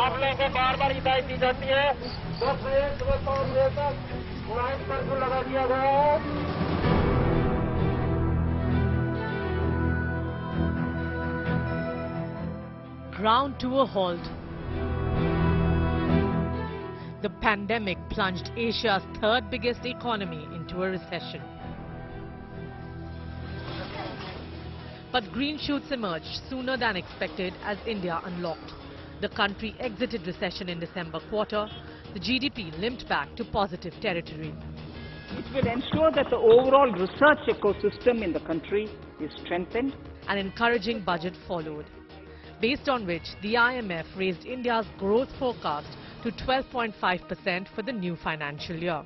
आप लोगों को बार-बार हिदायत दी जाती है 10 बजे सुबह 5 बजे तक नाइट कर्फ्यू लगा दिया गया है। Ground to a halt. The pandemic plunged Asia's third biggest economy into a recession. But green shoots emerged sooner than expected as India unlocked. The country exited recession in December quarter. The GDP limped back to positive territory. It will ensure that the overall research ecosystem in the country is strengthened. An encouraging budget followed, based on which the IMF raised India's growth forecast to 12.5% for the new financial year.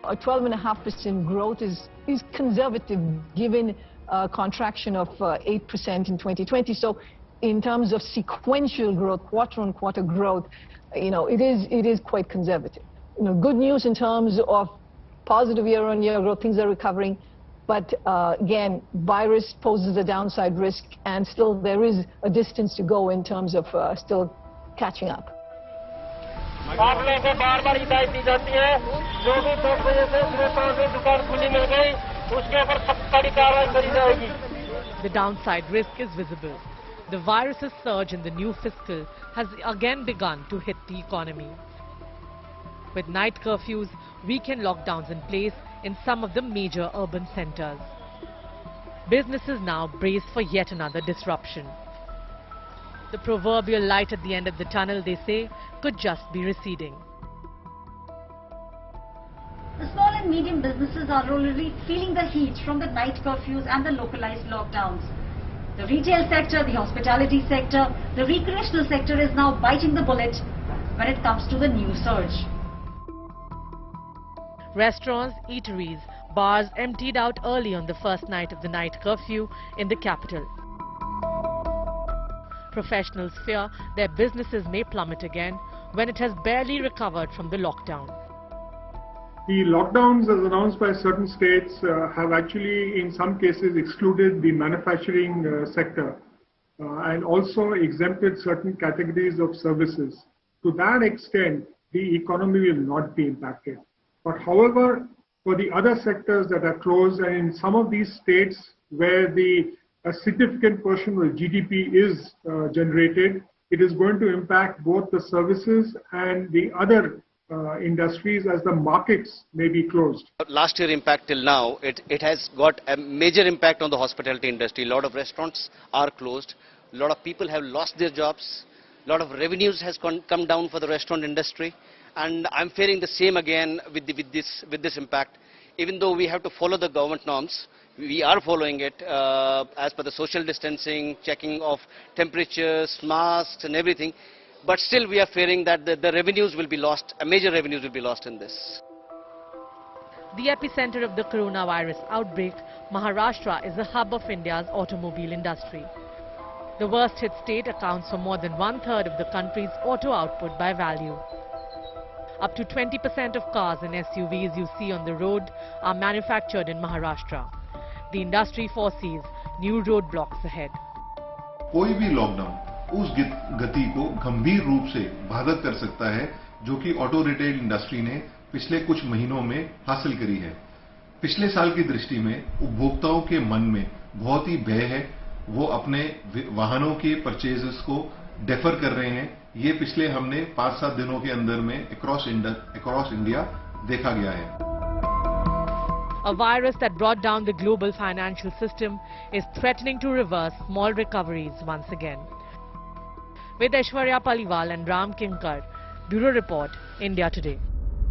A 12.5% growth is conservative given a contraction of 8% in 2020. So in terms of sequential growth, quarter-on-quarter growth, it is quite conservative. Good news in terms of positive year-on-year growth, things are recovering. But again, virus poses a downside risk, and still there is a distance to go in terms of still catching up. आप लोगों को बार-बार हिदायत दी जाती है जो भी 10 बजे से सुबह 5 बजे दुकान खुली मिल गई उसके ऊपर कड़ी कार्रवाई करी जाएगी. The downside risk is visible. The virus's surge in the new fiscal has again begun to hit the economy. With night curfews, weekend lockdowns in place in some of the major urban centers. Businesses now brace for yet another disruption. The proverbial light at the end of the tunnel, they say, could just be receding. The small and medium businesses are already feeling the heat from the night curfews and the localized lockdowns. The retail sector, the hospitality sector, the recreational sector is now biting the bullet when it comes to the new surge. Restaurants, eateries, bars emptied out early on the first night of the night curfew in the capital. Professionals fear their businesses may plummet again when it has barely recovered from the lockdown. The lockdowns as announced by certain states have actually in some cases excluded the manufacturing sector and also exempted certain categories of services. To that extent, the economy will not be impacted. But however, for the other sectors that are closed, and in some of these states where a significant portion of GDP is generated, it is going to impact both the services and the other industries as the markets may be closed. Last year impact till now, it has got a major impact on the hospitality industry. A lot of restaurants are closed. A lot of people have lost their jobs. A lot of revenues has come down for the restaurant industry. And I'm fearing the same again with this impact. Even though we have to follow the government norms, we are following it as per the social distancing, checking of temperatures, masks and everything. But still we are fearing that the revenues will be lost, major revenues will be lost in this. The epicenter of the coronavirus outbreak, Maharashtra is the hub of India's automobile industry. The worst hit state accounts for more than 1/3 of the country's auto output by value. Up to 20% of cars and SUVs you see on the road are manufactured in Maharashtra. The industry foresees new roadblocks ahead. कोई भी lockdown उस गति को गंभीर रूप से बाधित कर सकता है जो कि ऑटो रिटेल इंडस्ट्री ने पिछले कुछ महीनों में हासिल करी है. पिछले साल की दृष्टि में उपभोक्ताओं के मन में बहुत ही भय है. वो अपने वाहनों के परचेजेस को डेफर कर रहे हैं. ये पिछले हमने 5-7 दिनों के अंदर में अक्रॉस इंडिया देखा गया है. A virus that brought down the global financial system is threatening to reverse small recoveries once again. With Aishwarya Paliwal and Ram Kinkar, Bureau Report, India Today.